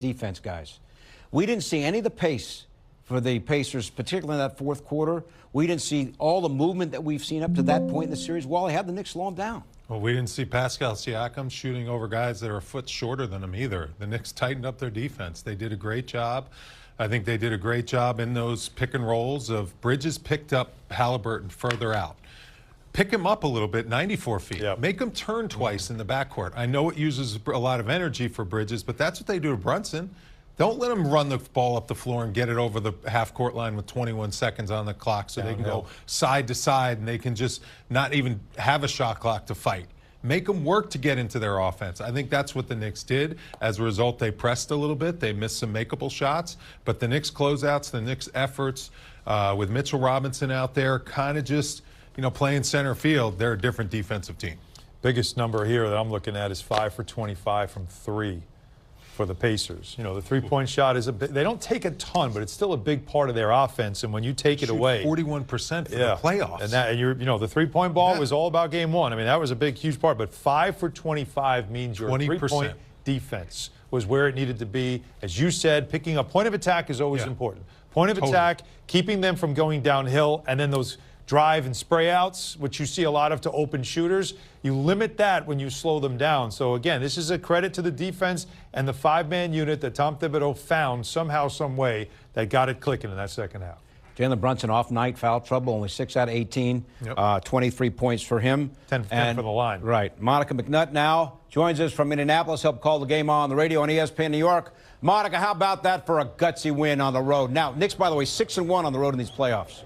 defense, guys. We didn't see any of the pace for the Pacers, particularly in that fourth quarter. We didn't see all the movement that we've seen up to that point in the series. Wally, had the Knicks slow them down. Well, we didn't see Pascal Siakam shooting over guys that are a foot shorter than him either. The Knicks tightened up their defense. They did a great job. I think they did a great job in those pick and rolls of Bridges picked up Halliburton further out. Pick him up a little bit, 94 feet. Yep. Make him turn twice in the backcourt. I know it uses a lot of energy for Bridges, but that's what they do to Brunson. Don't let him run the ball up the floor and get it over the half-court line with 21 seconds on the clock so they can go side to side and they can just not even have a shot clock to fight. Make them work to get into their offense. I think that's what the Knicks did. As a result, they pressed a little bit. They missed some makeable shots. But the Knicks closeouts, the Knicks efforts with Mitchell Robinson out there kind of just, playing center field, they're a different defensive team. Biggest number here that I'm looking at is 5 for 25 from 3 for the Pacers. The three-point shot is they don't take a ton, but it's still a big part of their offense. And when you take it away, 41% for the playoffs. And the three-point ball was all about game one. I mean, that was a big, huge part. But 5 for 25 means your 20%. Three-point defense was where it needed to be. As you said, picking up point of attack is always important. Point of attack, keeping them from going downhill, and then those drive and spray outs, which you see a lot of to open shooters, you limit that when you slow them down. So again, this is a credit to the defense and the 5-man unit that Tom Thibodeau found somehow, some way that got it clicking in that second half. Jalen Brunson off night, foul trouble, only 6 out of 18, 23 points for him. 10 for the line. Right. Monica McNutt now joins us from Indianapolis, helped call the game on the radio on ESPN New York. Monica, how about that for a gutsy win on the road? Now, Knicks, by the way, 6-1 on the road in these playoffs.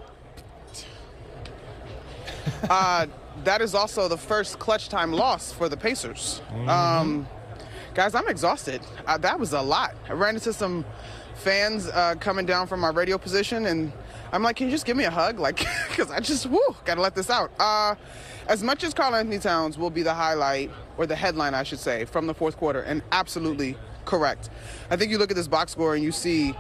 That is also the first clutch time loss for the Pacers. Guys, I'm exhausted. That was a lot. I ran into some fans coming down from my radio position, and I'm like, can you just give me a hug? Because I just, got to let this out. As much as Karl-Anthony Towns will be the highlight, or the headline, I should say, from the fourth quarter, and absolutely correct. I think you look at this box score and you see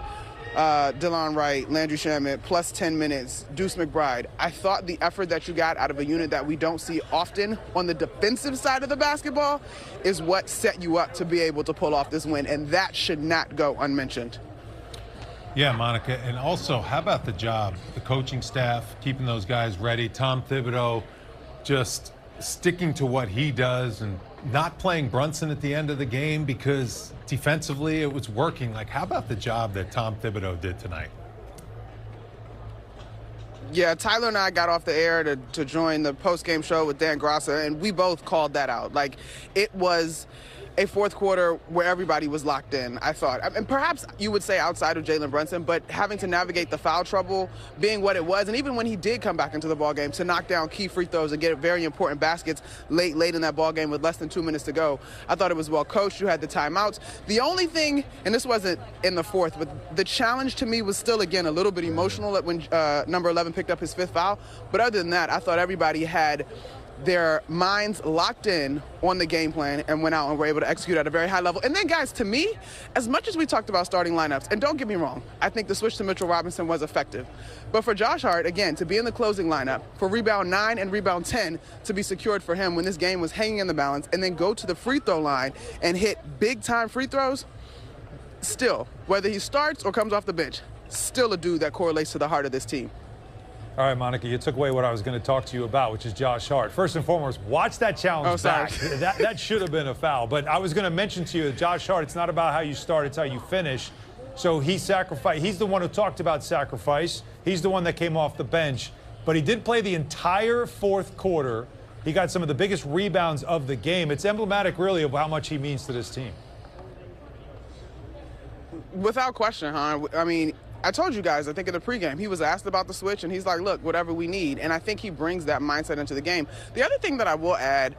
Delon Wright, Landry Shamet, plus 10 minutes, Deuce McBride. I thought the effort that you got out of a unit that we don't see often on the defensive side of the basketball is what set you up to be able to pull off this win, and that should not go unmentioned. Yeah, Monica, and also, how about the job, the coaching staff, keeping those guys ready, Tom Thibodeau just sticking to what he does and not playing Brunson at the end of the game because defensively it was working. How about the job that Tom Thibodeau did tonight? Yeah, Tyler and I got off the air to join the post-game show with Dan Grassa, and we both called that out. It was a fourth quarter where everybody was locked in, I thought. And perhaps you would say outside of Jalen Brunson, but having to navigate the foul trouble being what it was, and even when he did come back into the ballgame to knock down key free throws and get very important baskets late in that ballgame with less than 2 minutes to go, I thought it was well coached. You had the timeouts. The only thing, and this wasn't in the fourth, but the challenge to me was still, again, a little bit emotional when number 11 picked up his fifth foul. But other than that, I thought everybody had their minds locked in on the game plan and went out and were able to execute at a very high level. And then, guys, to me, as much as we talked about starting lineups, and don't get me wrong, I think the switch to Mitchell Robinson was effective. But for Josh Hart, again, to be in the closing lineup, for rebound 9 and rebound 10 to be secured for him when this game was hanging in the balance, and then go to the free throw line and hit big-time free throws, still, whether he starts or comes off the bench, still a dude that correlates to the heart of this team. All right, Monica, you took away what I was going to talk to you about, which is Josh Hart. First and foremost, watch that challenge back. That should have been a foul. But I was going to mention to you that Josh Hart, it's not about how you start, it's how you finish. So he sacrificed. He's the one who talked about sacrifice. He's the one that came off the bench. But he did play the entire fourth quarter. He got some of the biggest rebounds of the game. It's emblematic, really, of how much he means to this team. Without question, huh? I mean, I told you guys, I think in the pregame, he was asked about the switch, and he's like, look, whatever we need. And I think he brings that mindset into the game. The other thing that I will add,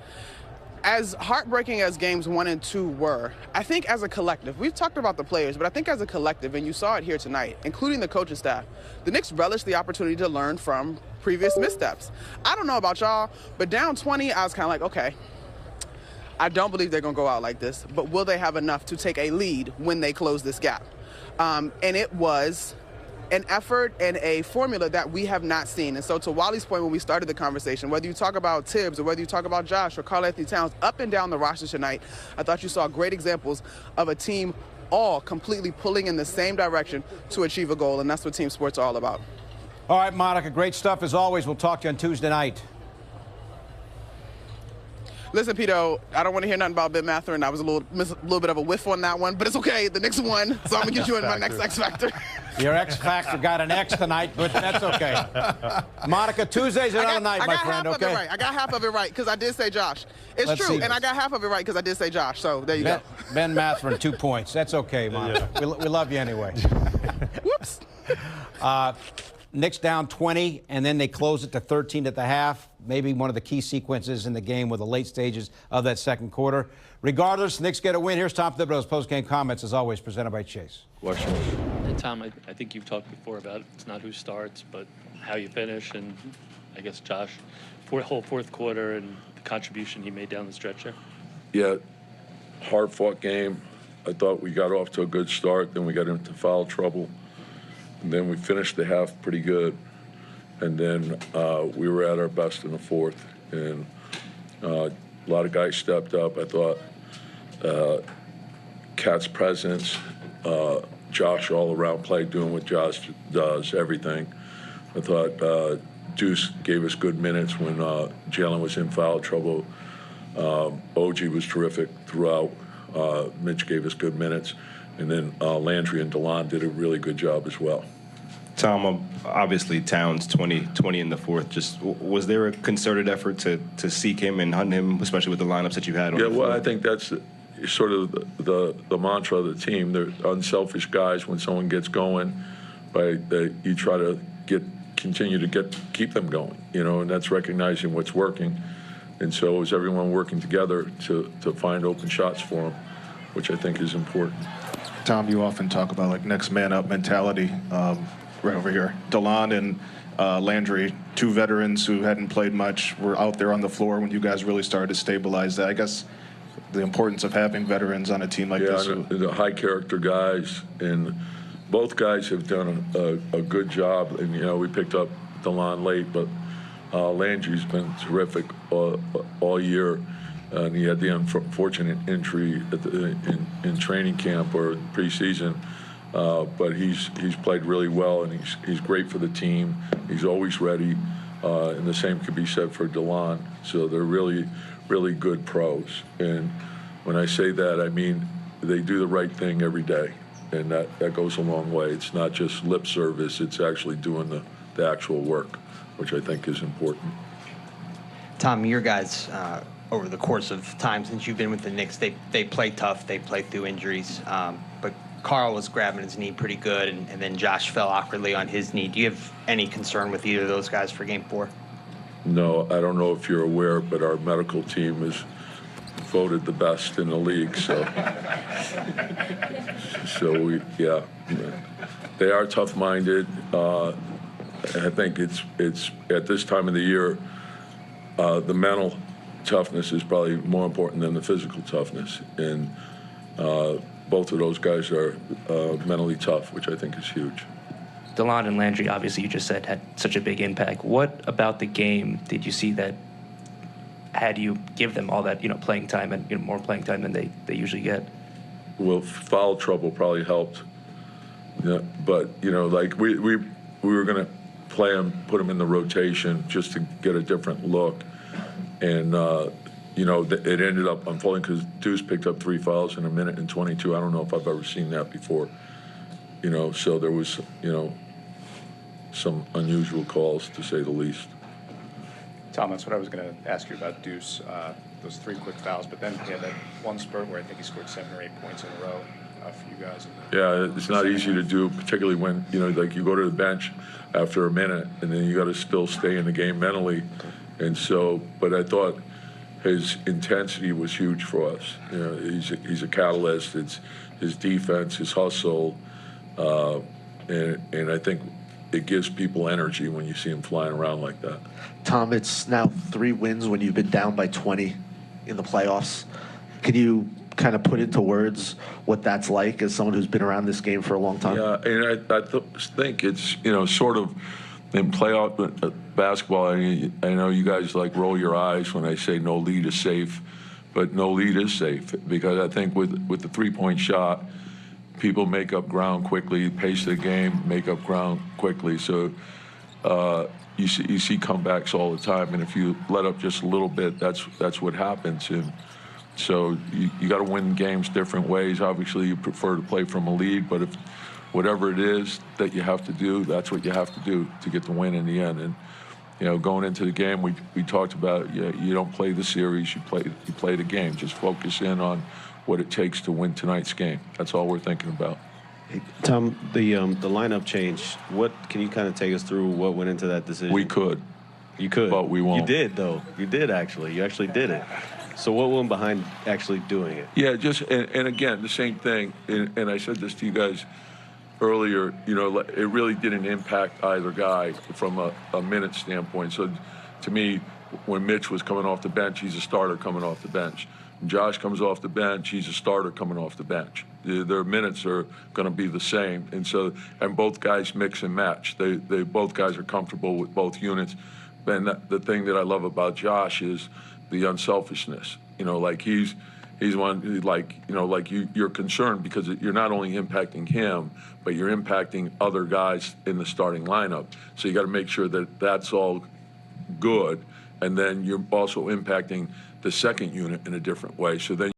as heartbreaking as games 1 and 2 were, I think as a collective, we've talked about the players, but I think as a collective, and you saw it here tonight, including the coaching staff, the Knicks relished the opportunity to learn from previous missteps. I don't know about y'all, but down 20, I was kind of like, okay, I don't believe they're going to go out like this, but will they have enough to take a lead when they close this gap? And it was an effort and a formula that we have not seen. And so to Wally's point when we started the conversation, whether you talk about Tibbs or whether you talk about Josh or Karl-Anthony Towns, up and down the roster tonight, I thought you saw great examples of a team all completely pulling in the same direction to achieve a goal, and that's what team sports are all about. All right, Monica, great stuff as always. We'll talk to you on Tuesday night. Listen, Pito, I don't want to hear nothing about Ben Mathurin. I was a little bit of a whiff on that one, but it's okay. The Knicks won, so I'm going to get you in my next X Factor. Your X Factor got an X tonight, but that's okay. Monica, Tuesday's another night, my friend, okay? I got half of it right because I did say Josh. It's true, and I got half of it right because I did say Josh, so there you go. Ben Mathurin, 2 points. That's okay, Monica. Yeah. We love you anyway. Whoops. Knicks down 20, and then they close it to 13 at the half. Maybe one of the key sequences in the game with the late stages of that second quarter. Regardless, Knicks get a win. Here's Tom Thibodeau's post-game comments, as always, presented by Chase. Questions? And Tom, I think you've talked before about it. It's not who starts, but how you finish. And I guess Josh, whole fourth quarter and the contribution he made down the stretch there. Yeah, hard-fought game. I thought we got off to a good start. Then we got into foul trouble. And then we finished the half pretty good. And then we were at our best in the fourth. And a lot of guys stepped up. I thought Cat's presence, Josh all-around play, doing what Josh does, everything. I thought Deuce gave us good minutes when Jalen was in foul trouble. OG was terrific throughout. Mitch gave us good minutes. And then Landry and DeLon did a really good job as well. Tom, obviously Towns 20 in the fourth. Just was there a concerted effort to seek him and hunt him, especially with the lineups that you had on the floor? Well, I think that's sort of the mantra of the team. They're unselfish guys. When someone gets going, right, you try to continue to keep them going, and that's recognizing what's working. And so it was everyone working together to find open shots for them, which I think is important. Tom, you often talk about like next man up mentality. Right over here, DeLon and Landry, 2 veterans who hadn't played much, were out there on the floor when you guys really started to stabilize that. I guess the importance of having veterans on a team like this. Yeah, the high character guys, and both guys have done a good job. And we picked up DeLon late, but Landry's been terrific all year. And he had the unfortunate injury in training camp or preseason. But he's played really well, and he's great for the team. He's always ready, and the same could be said for DeLon. So they're really, really good pros. And when I say that, I mean they do the right thing every day, and that goes a long way. It's not just lip service; it's actually doing the actual work, which I think is important. Tom, your guys, over the course of time since you've been with the Knicks, they play tough, they play through injuries, but Karl was grabbing his knee pretty good, and then Josh fell awkwardly on his knee. Do you have any concern with either of those guys for Game 4? No, I don't know if you're aware, but our medical team is voted the best in the league. So, they are tough-minded. I think it's at this time of the year, the mental toughness is probably more important than the physical toughness, and both of those guys are mentally tough, which I think is huge. DeLon and Landry, obviously, you just said, had such a big impact. What about the game did you see that had you give them all that, playing time and more playing time than they usually get? Well, foul trouble probably helped. Yeah, but like we were going to play him, put him in the rotation just to get a different look, and it ended up unfolding because Deuce picked up 3 fouls in a minute and 22. I don't know if I've ever seen that before. So there was, some unusual calls, to say the least. Tom, that's what I was going to ask you about Deuce, those 3 quick fouls, but then he had that one spurt where I think he scored 7 or 8 points in a row for you guys. Yeah, it's not easy to do, particularly when, like you go to the bench after a minute and then you got to still stay in the game mentally. And so, but I thought his intensity was huge for us. He's a catalyst. It's his defense, his hustle, and I think it gives people energy when you see him flying around like that. Tom, it's now 3 wins when you've been down by 20 in the playoffs. Can you kind of put into words what that's like as someone who's been around this game for a long time? Yeah, and I think it's, sort of in playoff basketball, I know you guys roll your eyes when I say no lead is safe, but no lead is safe because I think with the 3-point shot, people make up ground quickly, pace of the game, make up ground quickly. So you see comebacks all the time, and if you let up just a little bit, that's what happens. And so you got to win games different ways. Obviously, you prefer to play from a lead, but if whatever it is that you have to do, that's what you have to do to get the win in the end. And going into the game, we talked about you don't play the series, you play the game. Just focus in on what it takes to win tonight's game. That's all we're thinking about. Hey, Tom, the lineup change. What can you kind of take us through? What went into that decision? We could. You could, but we won't. You did though. You did actually. You actually did it. So what went behind actually doing it? Yeah, and again the same thing. And I said this to you guys earlier. It really didn't impact either guy from a minute standpoint. So to me, when Mitch was coming off the bench, he's a starter coming off the bench. When Josh comes off the bench, he's a starter coming off the bench. Their minutes are going to be the same, and both guys mix and match. They both guys are comfortable with both units. And the thing that I love about Josh is the unselfishness. He's one you're concerned because you're not only impacting him, but you're impacting other guys in the starting lineup. So you got to make sure that that's all good, and then you're also impacting the second unit in a different way. So then